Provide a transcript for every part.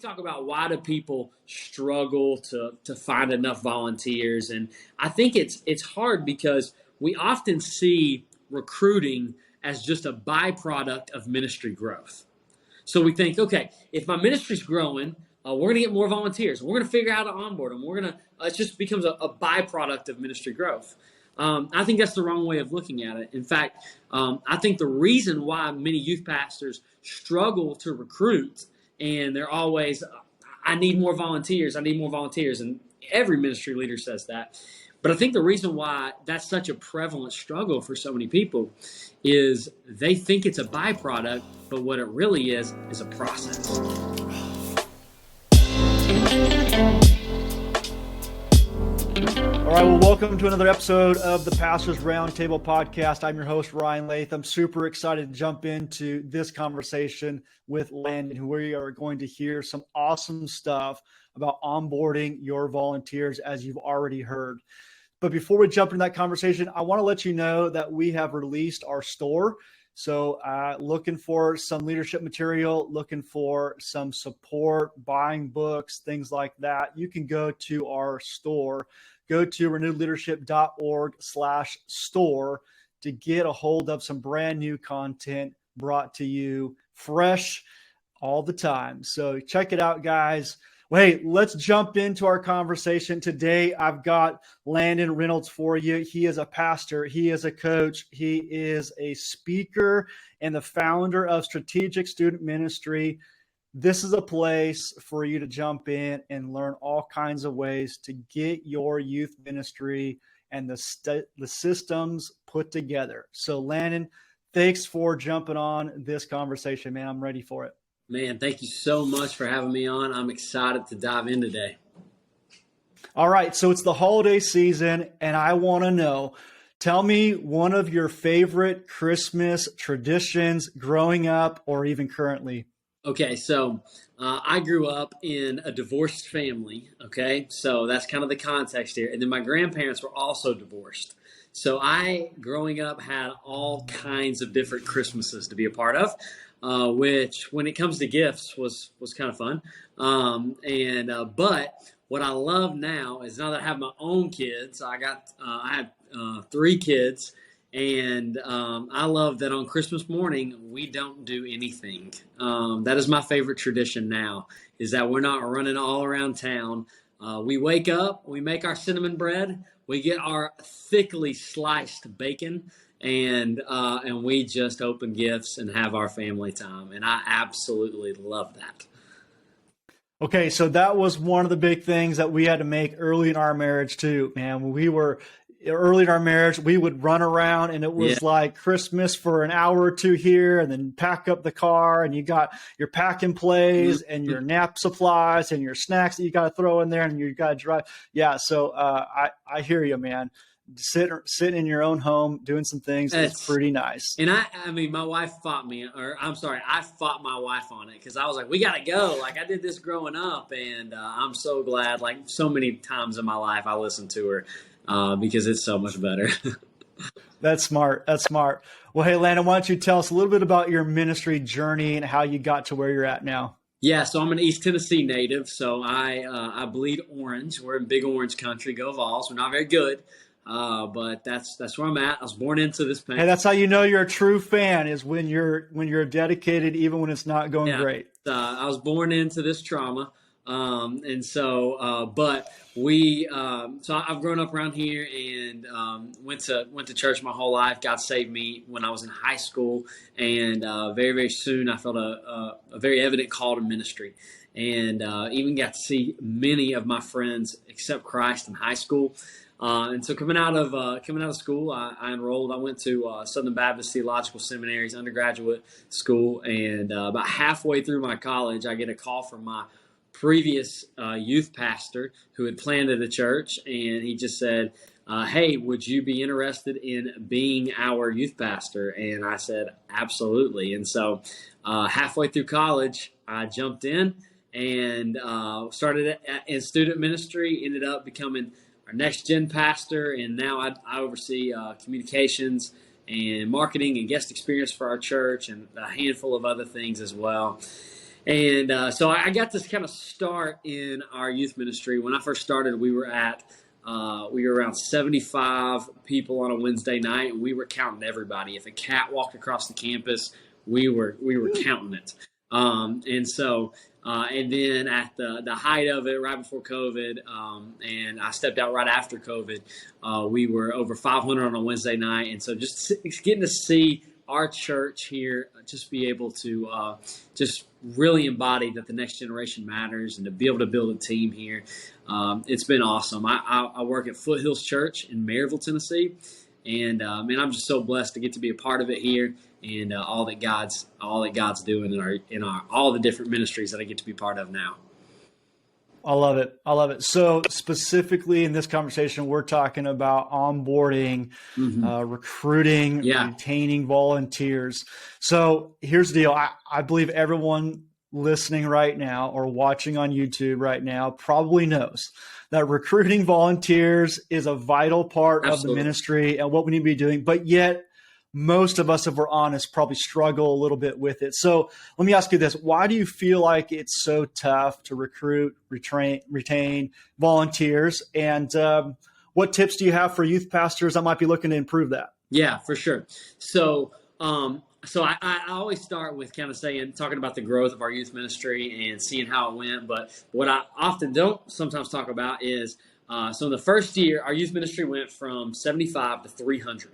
talk about why do people struggle to find enough volunteers, and I think it's hard because we often see recruiting as just a byproduct of ministry growth. So we think, okay, if my ministry's growing, we're going to get more volunteers. We're going to figure out how to onboard them. It just becomes a byproduct of ministry growth. I think that's the wrong way of looking at it. In fact, I think the reason why many youth pastors struggle to recruit, and they're always, I need more volunteers. And every ministry leader says that. But I think the reason why that's such a prevalent struggle for so many people is they think it's a byproduct, but what it really is a process. All right, well, welcome to another episode of the Pastors Roundtable podcast. I'm your host, Ryan Latham. Super excited to jump into this conversation with Landon, who we are going to hear some awesome stuff about onboarding your volunteers, as you've already heard. But before we jump into that conversation, I want to let you know that we have released our store. So looking for some leadership material, looking for some support, buying books, things like that, you can go to our store. Go to renewedleadership.org/store to get a hold of some brand new content brought to you fresh all the time. So check it out, guys. Well, hey, let's jump into our conversation today. I've got Landon Reynolds for you. He is a pastor. He is a coach. He is a speaker and the founder of Strategic Student Ministry. This is a place for you to jump in and learn all kinds of ways to get your youth ministry and the systems put together. So, Landon, thanks for jumping on this conversation, man. I'm ready for it. Man, thank you so much for having me on. I'm excited to dive in today. All right, so it's the holiday season, and I want to know, tell me one of your favorite Christmas traditions growing up or even currently. Okay, so I grew up in a divorced family, okay? So that's kind of the context here. And then my grandparents were also divorced. So I, growing up, had all kinds of different Christmases to be a part of, which, when it comes to gifts, was kind of fun. But what I love now is, now that I have my own kids, I have 3 kids. And I love that on Christmas morning, we don't do anything. That is my favorite tradition now, is that we're not running all around town. We wake up, we make our cinnamon bread, we get our thickly sliced bacon, and we just open gifts and have our family time. And I absolutely love that. Okay, so that was one of the big things that we had to make early in our marriage too, man. When we were early in our marriage, we would run around and it was like Christmas for an hour or two here, and then pack up the car, and you got your pack and plays and your nap supplies and your snacks that you got to throw in there, and you got to drive. Yeah. So I hear you, man. Sitting in your own home, doing some things is pretty nice. And I mean, my wife fought me, I fought my wife on it, because I was like, we got to go. Like, I did this growing up, and I'm so glad, like so many times in my life, I listened to her. Because it's so much better. That's smart. Well, hey, Landon, why don't you tell us a little bit about your ministry journey and how you got to where you're at now? Yeah, so I'm an East Tennessee native, so I bleed orange. We're in Big Orange country. Go Vols. We're not very good, but that's where I'm at. I was born into this pain. Hey, that's how you know you're a true fan, is when you're dedicated, even when it's not going great. I was born into this trauma. So I've grown up around here and went to church my whole life. God saved me when I was in high school, and very, very soon I felt a very evident call to ministry, and even got to see many of my friends accept Christ in high school. And so coming out of school, I enrolled. I went to Southern Baptist Theological Seminary's undergraduate school, and about halfway through my college, I get a call from my previous youth pastor who had planted a church, and he just said, hey, would you be interested in being our youth pastor? And I said, absolutely. And so halfway through college, I jumped in and started in student ministry, ended up becoming our next gen pastor, and now I oversee communications and marketing and guest experience for our church, and a handful of other things as well. And so I got this kind of start in our youth ministry. When I first started, we were around 75 people on a Wednesday night, and we were counting everybody. If a cat walked across the campus, we were counting it. And then at the height of it, right before COVID, and I stepped out right after COVID, we were over 500 on a Wednesday night. And so just getting to see our church here just be able to just really embody that the next generation matters, and to be able to build a team here. It's been awesome. I work at Foothills Church in Maryville, Tennessee, and I'm just so blessed to get to be a part of it here, and all that God's doing in our all the different ministries that I get to be part of now. I love it. I love it. So specifically in this conversation, we're talking about onboarding, recruiting, retaining volunteers. So here's the deal. I believe everyone listening right now or watching on YouTube right now probably knows that recruiting volunteers is a vital part of the ministry and what we need to be doing. But yet, most of us, if we're honest, probably struggle a little bit with it. So let me ask you this. Why do you feel like it's so tough to recruit, retain volunteers? And what tips do you have for youth pastors that might be looking to improve that? Yeah, for sure. So I always start with kind of talking about the growth of our youth ministry and seeing how it went. But what I often don't sometimes talk about is, so in the first year, our youth ministry went from 75 to 300.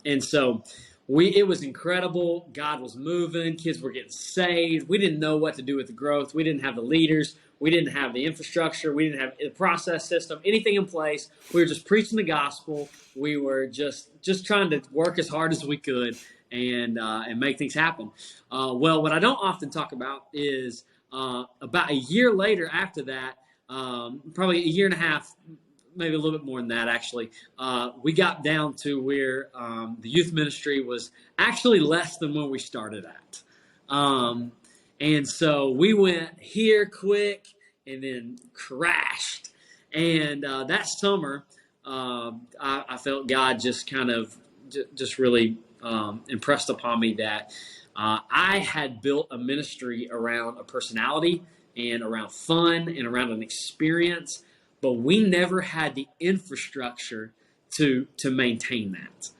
And so it was incredible. God was moving. Kids were getting saved. We didn't know what to do with the growth. We didn't have the leaders. We didn't have the infrastructure. We didn't have the process system, anything in place. We were just preaching the gospel. We were just trying to work as hard as we could and make things happen. Well, what I don't often talk about is about a year later after that, probably a year and a half, maybe a little bit more than that, actually. We got down to where the youth ministry was actually less than when we started at. And so we went here quick and then crashed. And that summer, I felt God just kind of just really impressed upon me that I had built a ministry around a personality and around fun and around an experience, but we never had the infrastructure to maintain that.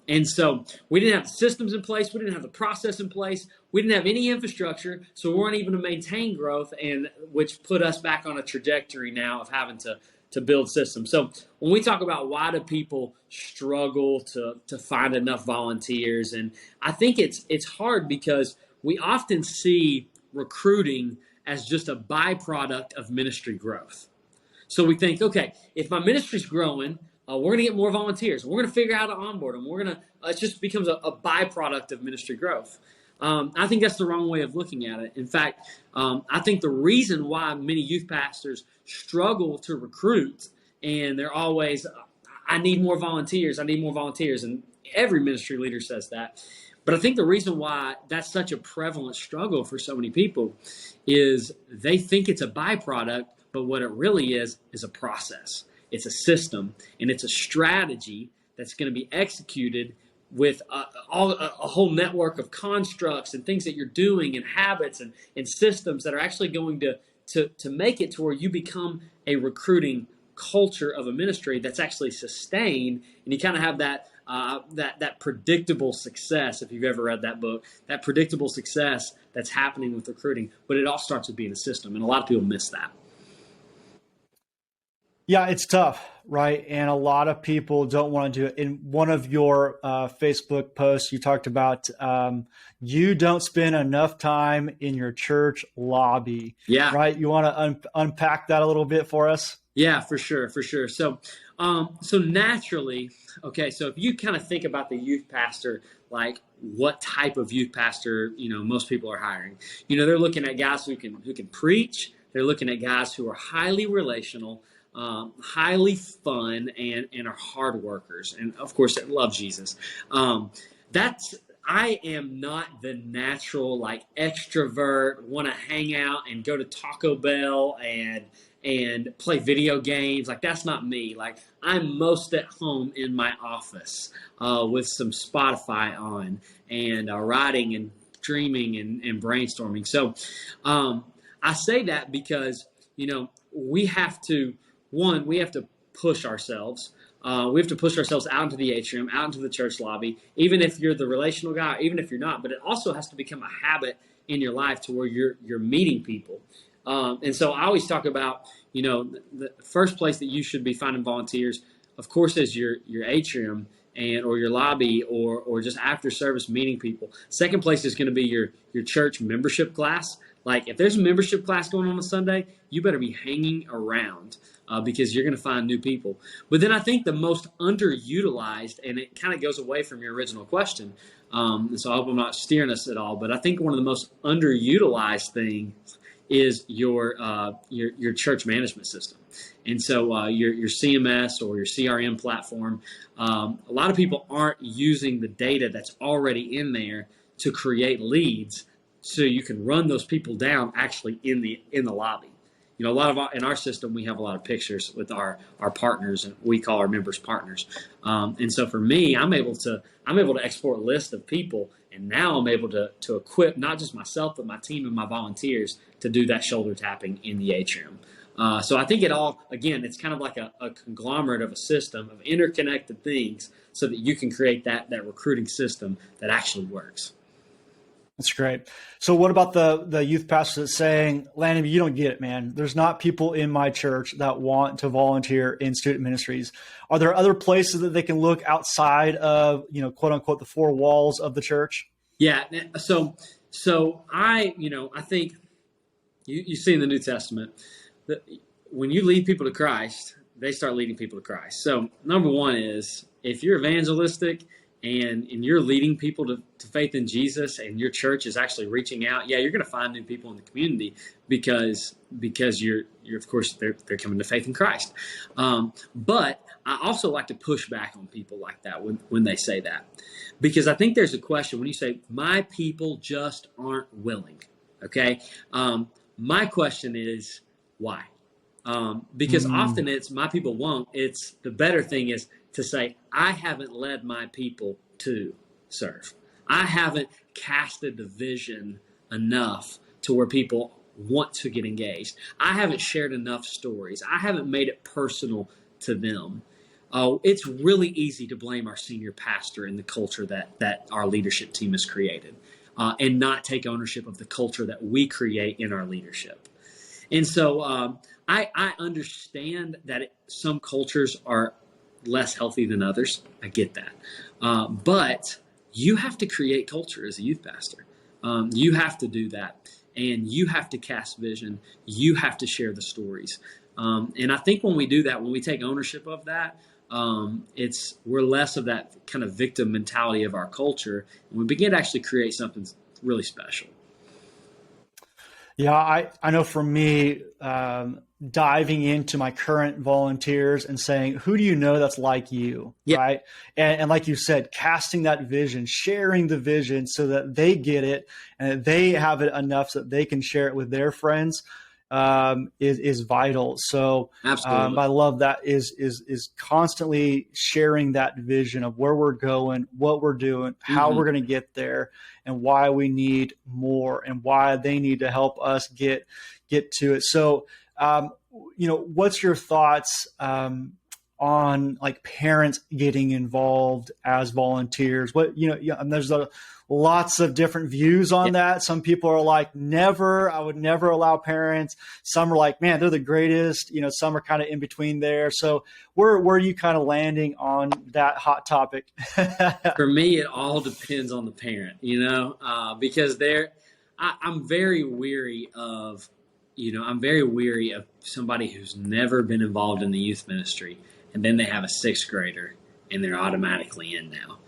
And so we didn't have the systems in place. We didn't have the process in place. We didn't have any infrastructure. So we weren't even to maintain growth, and which put us back on a trajectory now of having to build systems. So when we talk about why do people struggle to find enough volunteers, and I think it's hard because we often see recruiting as just a byproduct of ministry growth. So we think, okay, if my ministry's growing, we're going to get more volunteers. We're going to figure out how to onboard them. It just becomes a byproduct of ministry growth. I think that's the wrong way of looking at it. In fact, I think the reason why many youth pastors struggle to recruit, and they're always, I need more volunteers. And every ministry leader says that. But I think the reason why that's such a prevalent struggle for so many people is they think it's a byproduct, but what it really is a process. It's a system, and it's a strategy that's going to be executed with a whole network of constructs and things that you're doing and habits and systems that are actually going to make it to where you become a recruiting culture of a ministry that's actually sustained, and you kind of have that predictable success. If you've ever read that book, that predictable success that's happening with recruiting, but it all starts with being a system, and a lot of people miss that. Yeah, it's tough, right? And a lot of people don't want to do it. In one of your Facebook posts, you talked about you don't spend enough time in your church lobby. Yeah. Right? You want to unpack that a little bit for us? Yeah, for sure. So naturally, okay, so if you kind of think about the youth pastor, like what type of youth pastor, most people are hiring. They're looking at guys who can preach. They're looking at guys who are highly relational, highly fun, and are hard workers, and of course that love Jesus. I am not the natural extrovert, want to hang out and go to Taco Bell and play video games. That's not me. I'm most at home in my office with some Spotify on and writing and dreaming and brainstorming. So I say that because, we have to push ourselves. We have to push ourselves out into the atrium, out into the church lobby, even if you're the relational guy, even if you're not. But it also has to become a habit in your life to where you're meeting people. And so I always talk about, the first place that you should be finding volunteers, of course, is your atrium or your lobby or just after service meeting people. Second place is going to be your church membership class. Like if there's a membership class going on Sunday, you better be hanging around because you're going to find new people. But then I think the most underutilized, and it kind of goes away from your original question, and so I hope I'm not steering us at all, but I think one of the most underutilized things is your church management system. And so your CMS or your CRM platform, a lot of people aren't using the data that's already in there to create leads so you can run those people down actually in the lobby. A lot of in our system, we have a lot of pictures with our partners, and we call our members partners. And so for me, I'm able to export a list of people, and now I'm able to equip not just myself, but my team and my volunteers to do that shoulder tapping in the atrium. So I think it's kind of like a conglomerate of a system of interconnected things so that you can create that recruiting system that actually works. That's great. So what about the youth pastor that's saying, Landon, you don't get it, man. There's not people in my church that want to volunteer in student ministries. Are there other places that they can look outside of, quote unquote, the four walls of the church? Yeah. So I think you see in the New Testament that when you lead people to Christ, they start leading people to Christ. So number one is if you're evangelistic and you're leading people to faith in Jesus, and your church is actually reaching out, you're going to find new people in the community because you're of course they're coming to faith in Christ. But I also like to push back on people like that when they say that, because I think there's a question when you say my people just aren't willing. Okay, my question is why? Because often it's my people won't. It's the better thing is to say, I haven't led my people to serve. I haven't casted the vision enough to where people want to get engaged. I haven't shared enough stories. I haven't made it personal to them. It's really easy to blame our senior pastor and the culture that our leadership team has created and not take ownership of the culture that we create in our leadership. And so I understand that some cultures are less healthy than others. I get that. But you have to create culture as a youth pastor. You have to do that. And you have to cast vision. You have to share the stories. And I think when we do that, when we take ownership of that, we're less of that kind of victim mentality of our culture. And we begin to actually create something really special. Yeah, I know for me, diving into my current volunteers and saying, who do you know that's like you, right? And like you said, casting that vision, sharing the vision so that they get it and they have it enough so that they can share it with their friends is vital. So I love that is constantly sharing that vision of where we're going, what we're doing, how we're going to get there, and why we need more and why they need to help us get to it. So, what's your thoughts on like parents getting involved as volunteers? And there's lots of different views on that. Some people are like, never, I would never allow parents. Some are like, man, they're the greatest. Some are kind of in between there. So where are you kind of landing on that hot topic? For me, it all depends on the parent, because I'm very weary of somebody who's never been involved in the youth ministry, and then they have a sixth grader and they're automatically in now.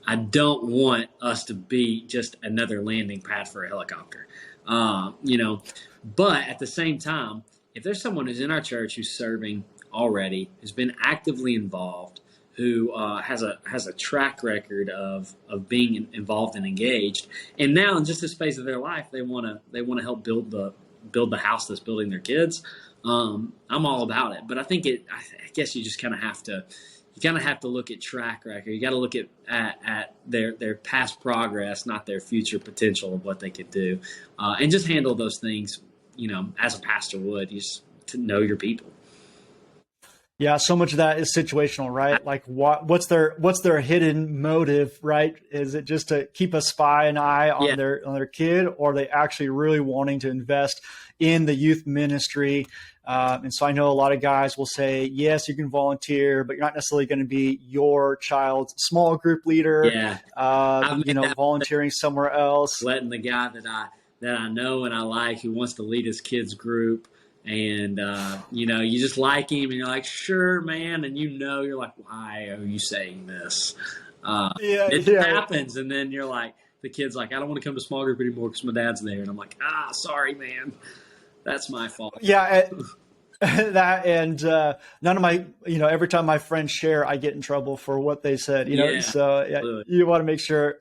I don't want us to be just another landing pad for a helicopter, but at the same time, if there's someone who's in our church who's serving already, who's been actively involved, who has a track record of being involved and engaged, and now in just the space of their life, they want to help build the house that's building their kids. I'm all about it, but I think I guess you just kind of have to you kind of have to look at track record. You got to look at their past progress, not their future potential of what they could do, and just handle those things, as a pastor would. You just to know your people. Yeah, so much of that is situational, right? Like what's their hidden motive, right? Is it just to keep an eye on their kid, or are they actually really wanting to invest in the youth ministry? And so I know a lot of guys will say, yes, you can volunteer, but you're not necessarily going to be your child's small group leader. Yeah. Volunteering somewhere else. Letting the guy that I know and I like, who wants to lead his kids group, and you just like him, and you're like, sure, man, and you're like, why are you saying this? It happens, and then you're like, the kid's like, I don't want to come to small group anymore because my dad's there, and I'm like, sorry, man, that's my fault. Yeah. That and none of my, every time my friends share, I get in trouble for what they said, so you want to make sure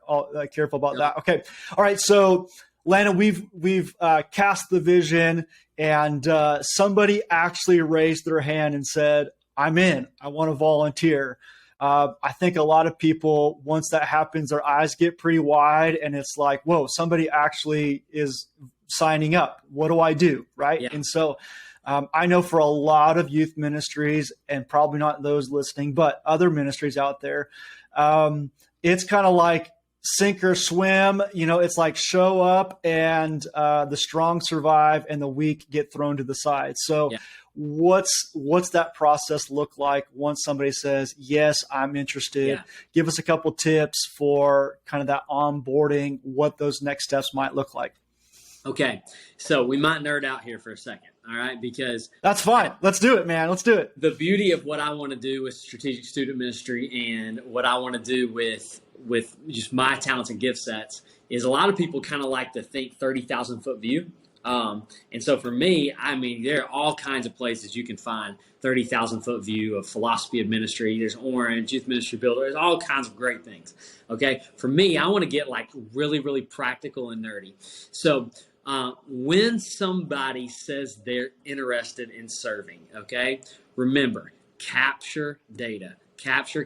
careful about that. Okay. All right. So Landon, we've cast the vision, and somebody actually raised their hand and said, I'm in, I want to volunteer. I think a lot of people, once that happens, their eyes get pretty wide, and it's like, whoa, somebody actually is signing up. What do I do? Right. Yeah. And so I know for a lot of youth ministries, and probably not those listening, but other ministries out there, it's kind of like sink or swim. It's like show up, and the strong survive and the weak get thrown to the side. So what's that process look like once somebody says, yes, I'm interested? Yeah. Give us a couple tips for kind of that onboarding, what those next steps might look like. Okay, so we might nerd out here for a second, all right? Because that's fine. Let's do it, man. Let's do it. The beauty of what I want to do with strategic student ministry, and what I want to do with just my talents and gift sets, is a lot of people kind of like to think 30,000 foot view. And so for me, there are all kinds of places you can find 30,000 foot view of philosophy of ministry. There's Orange, Youth Ministry Builder. There's all kinds of great things. Okay. For me, I want to get like really, really practical and nerdy. So when somebody says they're interested in serving, okay, remember, capture data. Capture,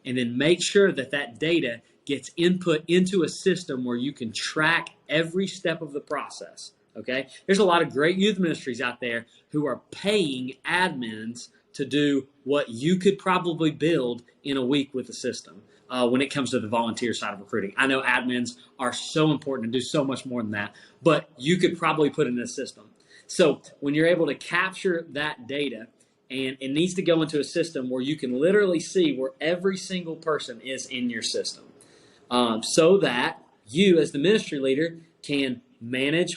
and then make sure that data gets input into a system where you can track every step of the process, okay? There's a lot of great youth ministries out there who are paying admins to do what you could probably build in a week with the system when it comes to the volunteer side of recruiting. I know admins are so important and do so much more than that, but you could probably put it in a system. So when you're able to capture that data, and it needs to go into a system where you can literally see where every single person is in your system, so that you, as the ministry leader, can measure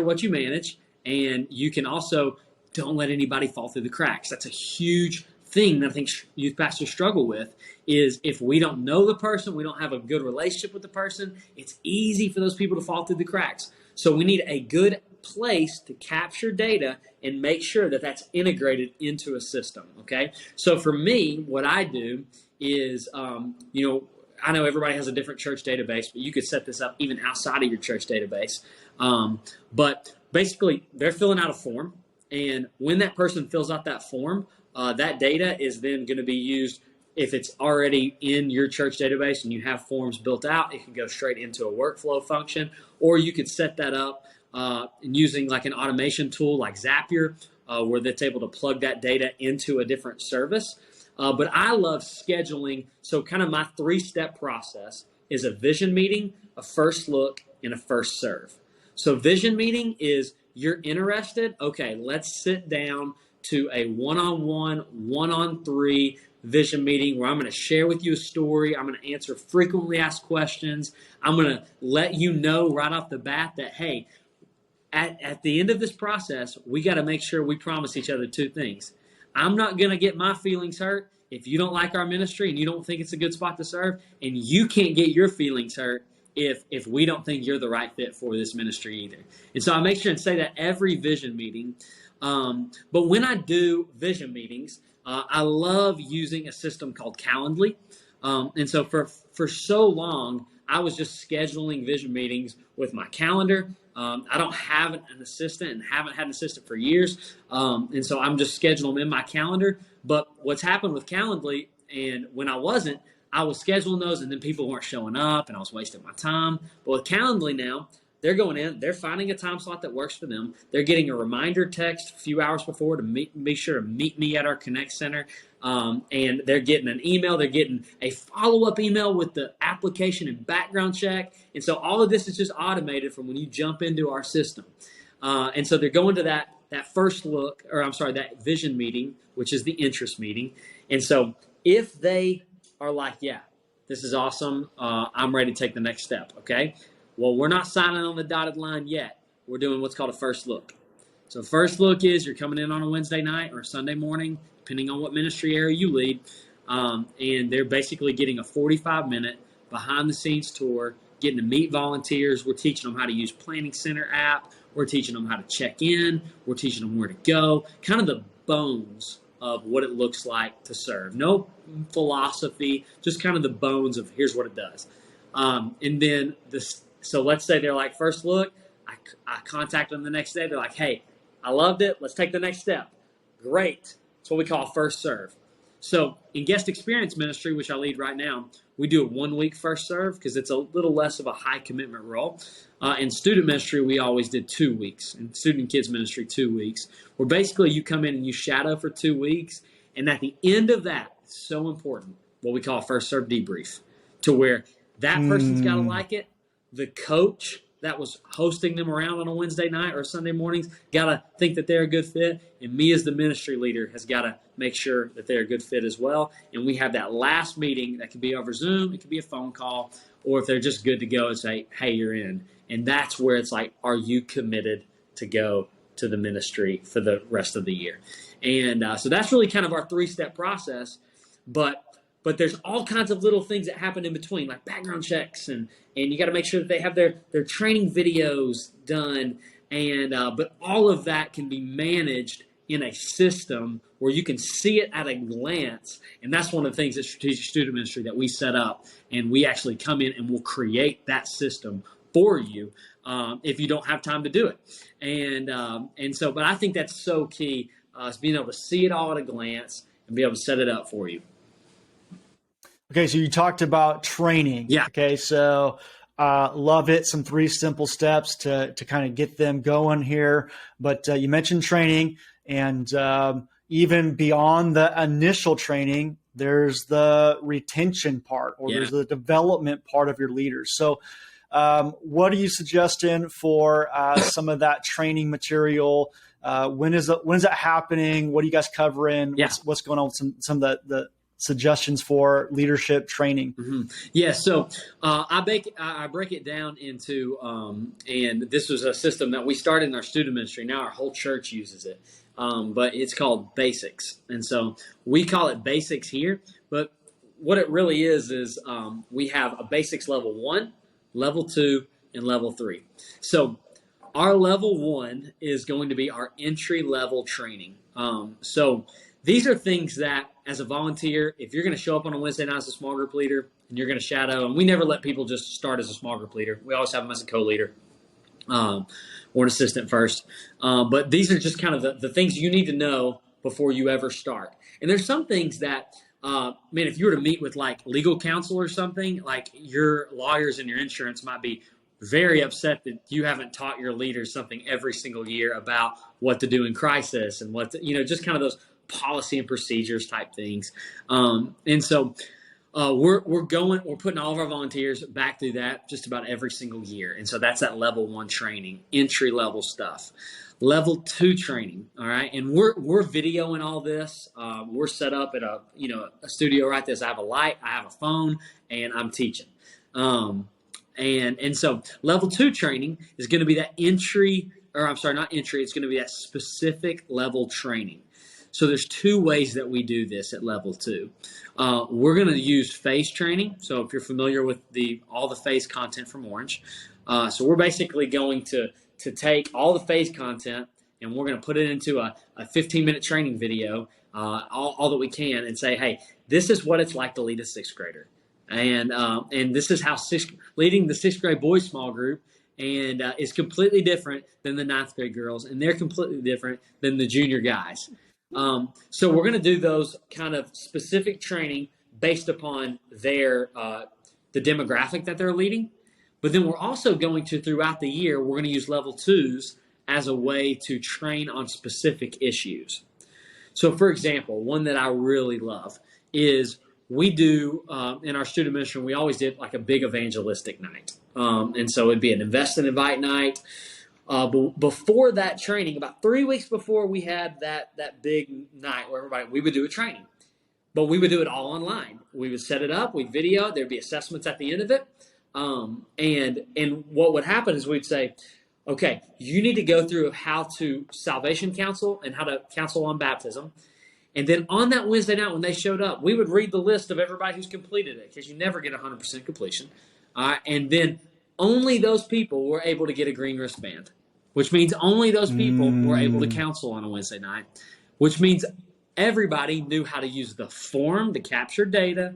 what you manage, and you can also don't let anybody fall through the cracks. That's a huge thing that I think youth pastors struggle with, is if we don't know the person, we don't have a good relationship with the person, it's easy for those people to fall through the cracks. So we need a good place to capture data and make sure that that's integrated into a system, okay? So for me, what I do is, I know everybody has a different church database, but you could set this up even outside of your church database. But basically, they're filling out a form, and when that person fills out that form, that data is then going to be used. If it's already in your church database and you have forms built out, it can go straight into a workflow function, or you could set that up using like an automation tool like Zapier, where that's able to plug that data into a different service. But I love scheduling. So kind of my 3-step process is a vision meeting, a first look, and a first serve. So vision meeting is you're interested. Okay, let's sit down to a one-on-one, 1-on-3 vision meeting where I'm going to share with you a story. I'm going to answer frequently asked questions. I'm going to let you know right off the bat that, hey, at the end of this process, we got to make sure we promise each other 2 things. I'm not going to get my feelings hurt if you don't like our ministry and you don't think it's a good spot to serve, and you can't get your feelings hurt if we don't think you're the right fit for this ministry either. And so I make sure and say that every vision meeting. But when I do vision meetings, I love using a system called Calendly. And so for so long, I was just scheduling vision meetings with my calendar. I don't have an assistant and haven't had an assistant for years. And so I'm just scheduling them in my calendar. But what's happened with Calendly, and when I wasn't, I was scheduling those and then people weren't showing up and I was wasting my time. But with Calendly now, they're going in, they're finding a time slot that works for them. They're getting a reminder text a few hours before to be sure to meet me at our Connect Center. And they're getting an email. They're getting a follow-up email with the application and background check. And so all of this is just automated from when you jump into our system. And so they're going to that first look, or I'm sorry, that vision meeting, which is the interest meeting. And so if they are like, yeah, this is awesome, I'm ready to take the next step, okay? Well, we're not signing on the dotted line yet. We're doing what's called a first look. So first look is you're coming in on a Wednesday night or a Sunday morning, depending on what ministry area you lead, and they're basically getting a 45-minute behind-the-scenes tour, getting to meet volunteers. We're teaching them how to use Planning Center app. We're teaching them how to check in. We're teaching them where to go, kind of the bones of what it looks like to serve. No philosophy, just kind of the bones of here's what it does. And then so let's say they're like, first look, I contact them the next day. They're like, hey, I loved it. Let's take the next step. Great. It's what we call first serve. So in guest experience ministry, which I lead right now, we do a 1 week first serve because it's a little less of a high commitment role. In student ministry, we always did 2 weeks. In student and kids ministry, 2 weeks. Where basically you come in and you shadow for 2 weeks. And at the end of that, it's so important, what we call a first serve debrief, to where that person's got to like it. The coach that was hosting them around on a Wednesday night or Sunday mornings got to think that they're a good fit. And me as the ministry leader has got to make sure that they're a good fit as well. And we have that last meeting that could be over Zoom. It could be a phone call. Or if they're just good to go and say, hey, you're in. And that's where it's like, are you committed to go to the ministry for the rest of the year? And so that's really kind of our 3-step process. But there's all kinds of little things that happen in between, like background checks, and you got to make sure that they have their training videos done, and but all of that can be managed in a system where you can see it at a glance, and that's one of the things at Strategic Student Ministry that we set up, and we actually come in and we'll create that system for you if you don't have time to do it, and so, but I think that's so key, is being able to see it all at a glance and be able to set it up for you. Okay, so you talked about training. Yeah. Okay, so love it. Some 3 simple steps to kind of get them going here. But you mentioned training, and even beyond the initial training, there's the retention part, or there's the development part of your leaders. So what are you suggesting for some of that training material? When is that happening? What are you guys covering? Yeah. What's going on with some of the suggestions for leadership training? Mm-hmm. Yeah, so I break it down into, and this was a system that we started in our student ministry. Now our whole church uses it, but it's called Basics. And so we call it Basics here, but what it really is we have a Basics level 1, level 2, and level 3. So our level 1 is going to be our entry level training. So these are things that, as a volunteer, if you're going to show up on a Wednesday night as a small group leader and you're going to shadow, and we never let people just start as a small group leader. We always have them as a co-leader or an assistant first. But these are just kind of the things you need to know before you ever start. And there's some things that, if you were to meet with like legal counsel or something, like your lawyers and your insurance might be very upset that you haven't taught your leaders something every single year about what to do in crisis and just kind of those policy and procedures type things. And so we're putting all of our volunteers back through that just about every single year. And so that's that level 1 training, entry level stuff. Level 2 training. All right. And we're videoing all this. We're set up at a studio right this. I have a light, I have a phone, and I'm teaching. And so level 2 training is going to be that it's going to be that specific level training. So there's 2 ways that we do this at level 2. We're going to use phase training. So if you're familiar with all the phase content from Orange, so we're basically going to take all the phase content and we're going to put it into a 15-minute training video, all that we can, and say, hey, this is what it's like to lead a 6th grader. And this is how leading the 6th grade boys small group and is completely different than the ninth grade girls, and they're completely different than the junior guys. So we're going to do those kind of specific training based upon their the demographic that they're leading. But then we're also going to, throughout the year, we're going to use level 2s as a way to train on specific issues. So, for example, one that I really love is we do, in our student ministry, we always did like a big evangelistic night. And so it'd be an invest and invite night. But before that training, about 3 weeks before we had that big night where we would do a training. But we would do it all online. We would set it up, we'd video, there'd be assessments at the end of it. And what would happen is we'd say, okay, you need to go through how to salvation counsel and how to counsel on baptism. And then on that Wednesday night when they showed up, we would read the list of everybody who's completed it, because you never get 100% completion. And then only those people were able to get a green wristband, which means only those people were able to counsel on a Wednesday night, which means everybody knew how to use the form to capture data,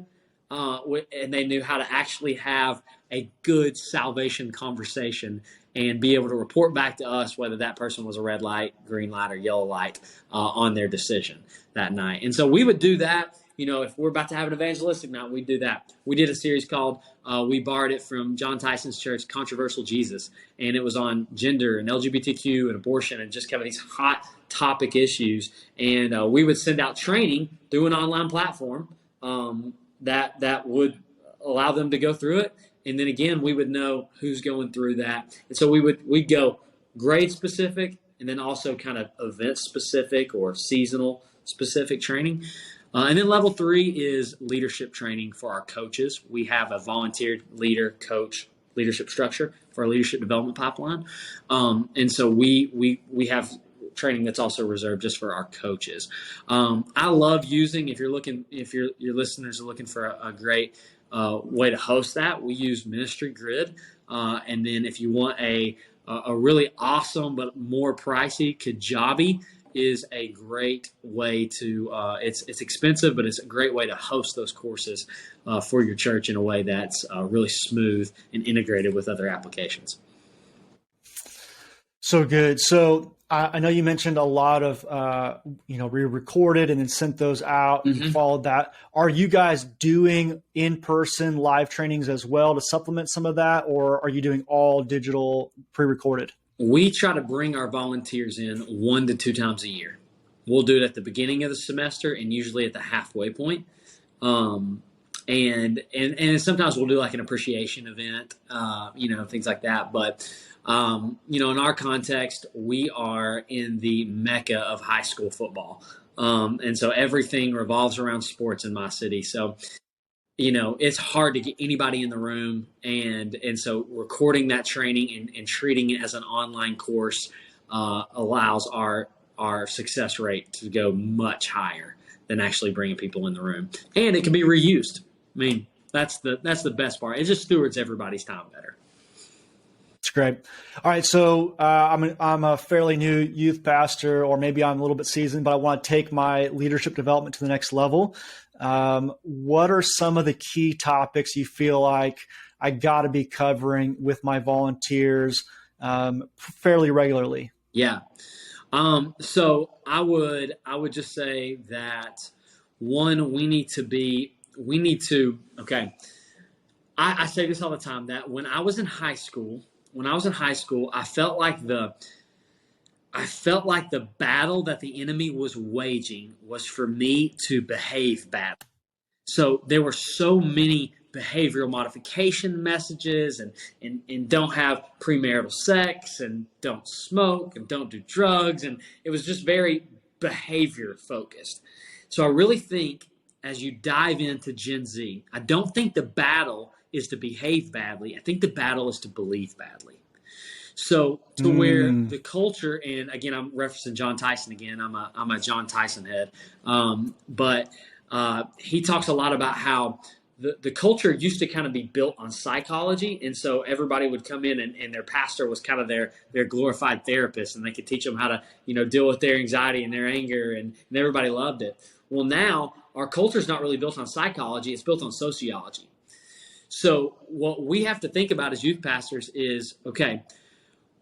and they knew how to actually have a good salvation conversation and be able to report back to us whether that person was a red light, green light, or yellow light on their decision that night. And so we would do that. You know, if we're about to have an evangelistic night, we'd do that. We did a series called, we borrowed it from John Tyson's church, Controversial Jesus, and it was on gender and LGBTQ and abortion and just kind of these hot topic issues. And we would send out training through an online platform that would allow them to go through it. And then again, we would know who's going through that. And so we'd go grade specific and then also kind of event specific or seasonal specific training. And then level 3 is leadership training for our coaches. We have a volunteer leader coach leadership structure for our leadership development pipeline. And so we have training that's also reserved just for our coaches. I love using, if your listeners are looking for a great way to host that, we use Ministry Grid. And then if you want a really awesome but more pricey, Kajabi is a great way to, it's expensive, but it's a great way to host those courses for your church in a way that's really smooth and integrated with other applications. So good. So I know you mentioned a lot of, we recorded and then sent those out and followed that. Are you guys doing in-person live trainings as well to supplement some of that, or are you doing all digital pre-recorded? We try to bring our volunteers in 1 to 2 times a year. We'll do it at the beginning of the semester and usually at the halfway point. And sometimes we'll do like an appreciation event, things like that. But, in our context, we are in the mecca of high school football. And so everything revolves around sports in my city. So, it's hard to get anybody in the room. And so recording that training and treating it as an online course allows our success rate to go much higher than actually bringing people in the room. And it can be reused. I mean, that's the best part. It just stewards everybody's time better. That's great. All right. So I'm a fairly new youth pastor, or maybe I'm a little bit seasoned, but I want to take my leadership development to the next level. What are some of the key topics you feel like I got to be covering with my volunteers fairly regularly? Yeah. So I would just say that one, we need to, okay. I say this all the time, that when I was in high school, I felt like the battle that the enemy was waging was for me to behave badly. So there were so many behavioral modification messages and don't have premarital sex and don't smoke and don't do drugs. And it was just very behavior focused. So I really think as you dive into Gen Z, I don't think the battle is to behave badly. I think the battle is to believe badly. So to where the culture, and again, I'm referencing John Tyson again. I'm a John Tyson head. But he talks a lot about how the culture used to kind of be built on psychology. And so everybody would come in and their pastor was kind of their glorified therapist, and they could teach them how to, deal with their anxiety and their anger, and everybody loved it. Well, now our culture is not really built on psychology. It's built on sociology. So what we have to think about as youth pastors is, okay,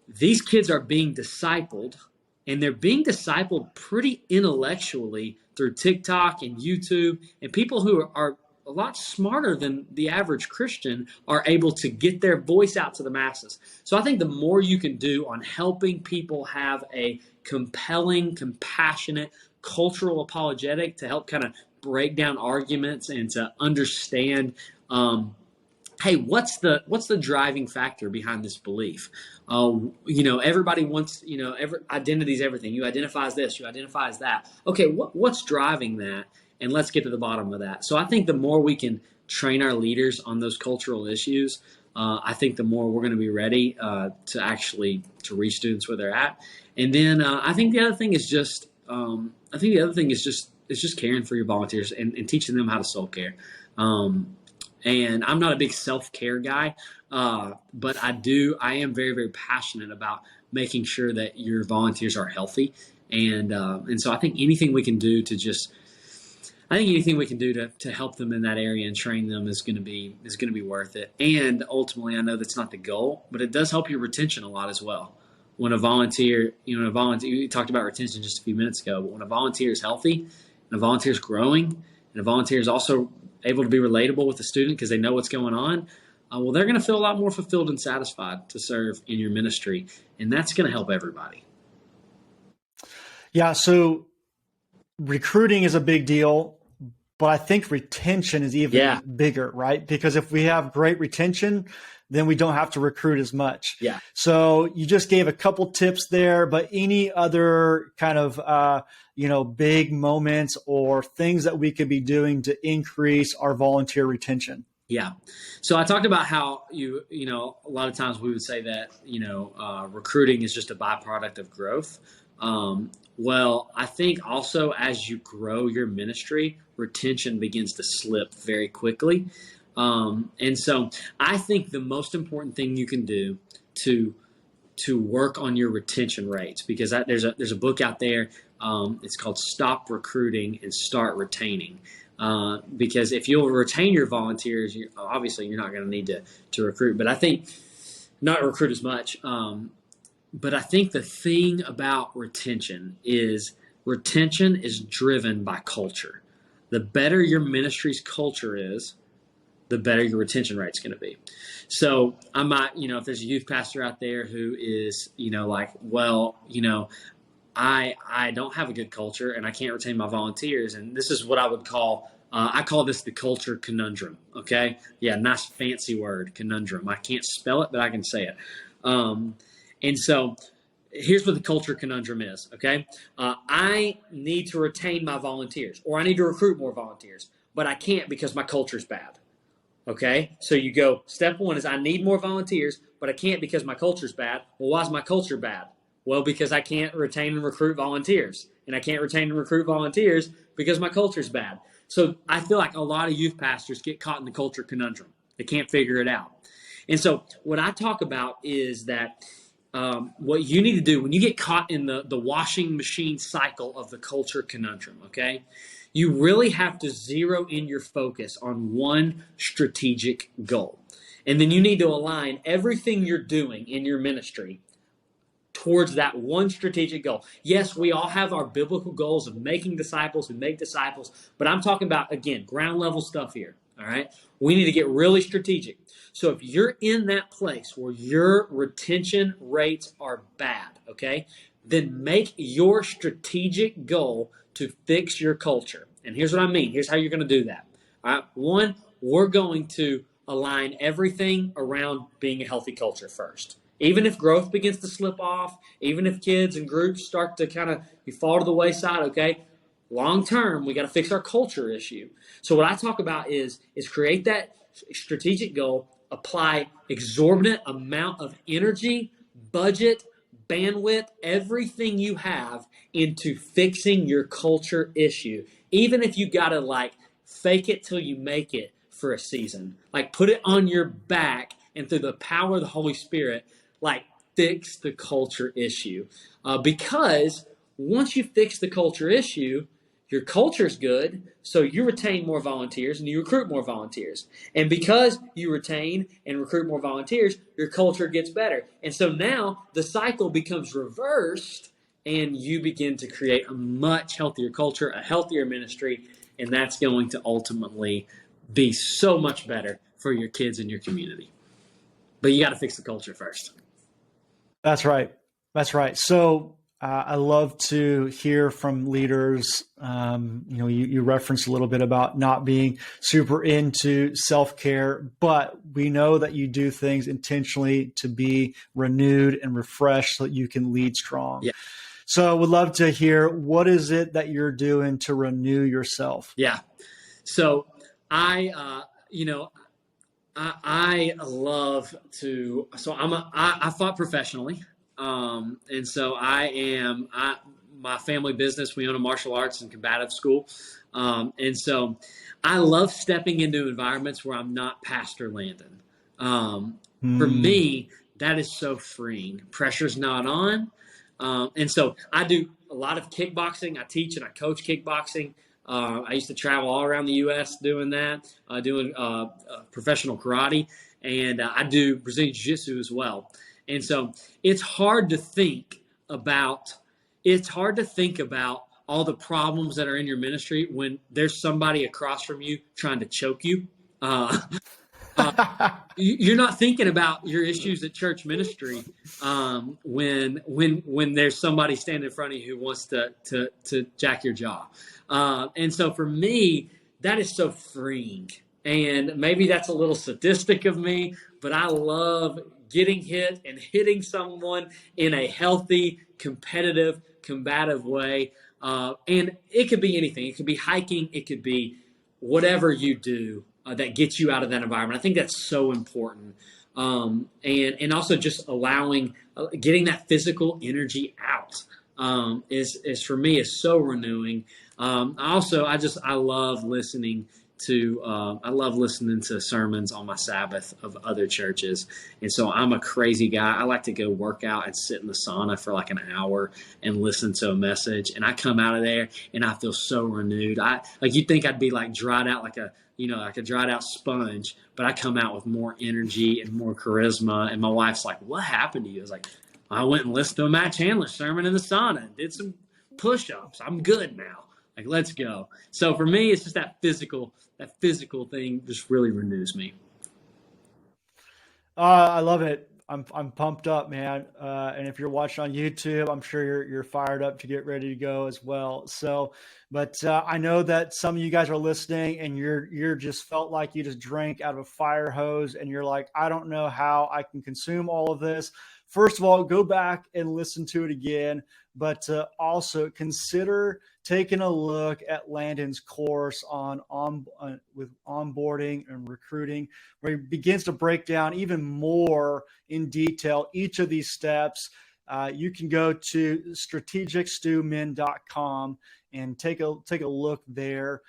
these kids are being discipled, and they're being discipled pretty intellectually through TikTok and YouTube, and people who are a lot smarter than the average Christian are able to get their voice out to the masses. So I think the more you can do on helping people have a compelling, compassionate, cultural apologetic to help kind of break down arguments and to understand, hey, what's the driving factor behind this belief? Everybody wants, identity is everything. You identify as this, you identify as that. Okay, what's driving that? And let's get to the bottom of that. So I think the more we can train our leaders on those cultural issues, I think the more we're going to be ready to reach students where they're at. And then I think the other thing is just caring for your volunteers and teaching them how to soul care. And I'm not a big self-care guy, but I am very, very passionate about making sure that your volunteers are healthy. And so I think anything we can do to help them in that area and train them is going to be worth it. And ultimately, I know that's not the goal, but it does help your retention a lot as well. When a volunteer, we talked about retention just a few minutes ago, but when a volunteer is healthy and a volunteer is growing and a volunteer is also able to be relatable with the student because they know what's going on, well, they're going to feel a lot more fulfilled and satisfied to serve in your ministry. And that's going to help everybody. Yeah. So recruiting is a big deal, but I think retention is even bigger, right? Because if we have great retention, then we don't have to recruit as much. Yeah. So you just gave a couple tips there, but any other kind of, big moments or things that we could be doing to increase our volunteer retention? Yeah. So I talked about how a lot of times we would say that, recruiting is just a byproduct of growth. Well, I think also as you grow your ministry, retention begins to slip very quickly. And so I think the most important thing you can do to work on your retention rates, because there's a book out there. It's called Stop Recruiting and Start Retaining. Because if you'll retain your volunteers, obviously you're not going to need to recruit. But I think not recruit as much. But I think the thing about retention is driven by culture. The better your ministry's culture is, the better your retention rate's going to be. So I might, if there's a youth pastor out there who is, I don't have a good culture and I can't retain my volunteers. And this is what I would call, I call this the culture conundrum. Okay. Yeah. Nice fancy word, conundrum. I can't spell it, but I can say it. And so here's what the culture conundrum is. Okay. I need to retain my volunteers, or I need to recruit more volunteers, but I can't because my culture's bad. Okay. So you go, step one is I need more volunteers, but I can't because my culture's bad. Well, why is my culture bad? Well, because I can't retain and recruit volunteers, and I can't retain and recruit volunteers because my culture's bad. So I feel like a lot of youth pastors get caught in the culture conundrum. They can't figure it out. And so what I talk about is that what you need to do when you get caught in the washing machine cycle of the culture conundrum, okay, you really have to zero in your focus on one strategic goal. And then you need to align everything you're doing in your ministry towards that one strategic goal. Yes, we all have our biblical goals of making disciples who make disciples, but I'm talking about, again, ground level stuff here, all right? We need to get really strategic. So if you're in that place where your retention rates are bad, okay, then make your strategic goal to fix your culture. And here's what I mean. Here's how you're going to do that. All right. One, we're going to align everything around being a healthy culture first. Even if growth begins to slip off, even if kids and groups start to you fall to the wayside, okay, long term, we got to fix our culture issue. So what I talk about is create that strategic goal, apply exorbitant amount of energy, budget, bandwidth, everything you have into fixing your culture issue. Even if you got to fake it till you make it for a season, put it on your back and through the power of the Holy Spirit, fix the culture issue. Because once you fix the culture issue, your culture's good, so you retain more volunteers and you recruit more volunteers. And because you retain and recruit more volunteers, your culture gets better. And so now the cycle becomes reversed, and you begin to create a much healthier culture, a healthier ministry, and that's going to ultimately be so much better for your kids and your community. But you got to fix the culture first. That's right. That's right. So I love to hear from leaders. You referenced a little bit about not being super into self-care, but we know that you do things intentionally to be renewed and refreshed so that you can lead strong. Yeah. So I would love to hear, what is it that you're doing to renew yourself? Yeah. So I love to, I fought professionally. And so my family business, we own a martial arts and combative school. And so I love stepping into environments where I'm not Pastor Landon. For me, that is so freeing. Pressure's not on. And so I do a lot of kickboxing. I teach and I coach kickboxing. I used to travel all around the U.S. doing that, doing professional karate, and I do Brazilian Jiu-Jitsu as well. And so it's hard to think about all the problems that are in your ministry when there's somebody across from you trying to choke you. You're not thinking about your issues at church ministry when there's somebody standing in front of you who wants to jack your jaw. And so for me, that is so freeing. And maybe that's a little sadistic of me, but I love getting hit and hitting someone in a healthy, competitive, combative way. And it could be anything. It could be hiking. It could be whatever you do that gets you out of that environment. I think that's so important. And also just getting that physical energy out is for me is so renewing. I love listening to sermons on my Sabbath of other churches. And so I'm a crazy guy. I like to go work out and sit in the sauna for like an hour and listen to a message. And I come out of there and I feel so renewed. You'd think I'd be like dried out, like a dried out sponge, but I come out with more energy and more charisma. And my wife's like, "What happened to you?" I was like, "I went and listened to a Matt Chandler sermon in the sauna and did some push-ups. I'm good now. Like, let's go." So for me, it's just that physical thing just really renews me. I love it. I'm pumped up, man. And if you're watching on YouTube, I'm sure you're fired up to get ready to go as well. So, but I know that some of you guys are listening and you're just felt like you just drank out of a fire hose and you're like, I don't know how I can consume all of this. First of all, go back and listen to it again, but also consider taking a look at Landon's course with onboarding and recruiting, where he begins to break down even more in detail each of these steps. You can go to strategicstewmen.com and take a look there.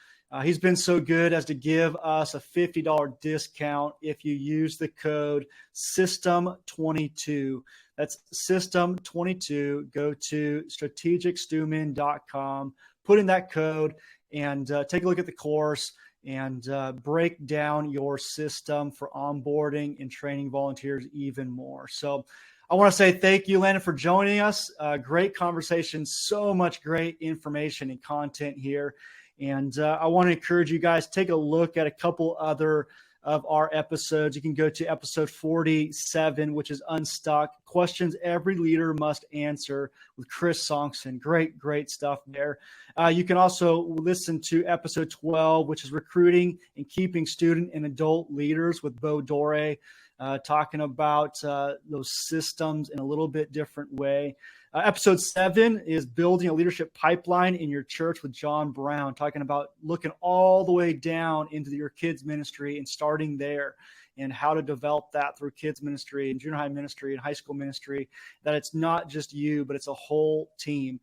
He's been so good as to give us a $50 discount if you use the code SYSTEM22. That's SYSTEM22. Go to strategicstewmen.com, put in that code, and take a look at the course and break down your system for onboarding and training volunteers even more. So I want to say thank you, Landon, for joining us. Great conversation, so much great information and content here. And I want to encourage you guys, take a look at a couple other of our episodes. You can go to episode 47, which is Unstuck, Questions Every Leader Must Answer with Chris Songson. Great stuff there. You can also listen to episode 12, which is Recruiting and Keeping Student and Adult Leaders with Bo Dore, talking about those systems in a little bit different way. Episode 7 is Building a Leadership Pipeline in Your Church with John Brown, talking about looking all the way down into your kids ministry and starting there and how to develop that through kids ministry and junior high ministry and high school ministry, that it's not just you, but it's a whole team.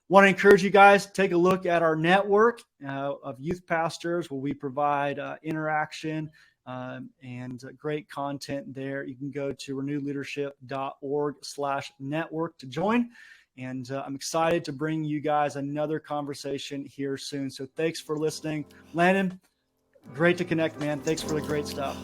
Want to encourage you guys to take a look at our network of youth pastors where we provide interaction and great content there. You can go to renewedleadership.org/network to join. And I'm excited to bring you guys another conversation here soon. So thanks for listening. Landon, great to connect, man. Thanks for the great stuff.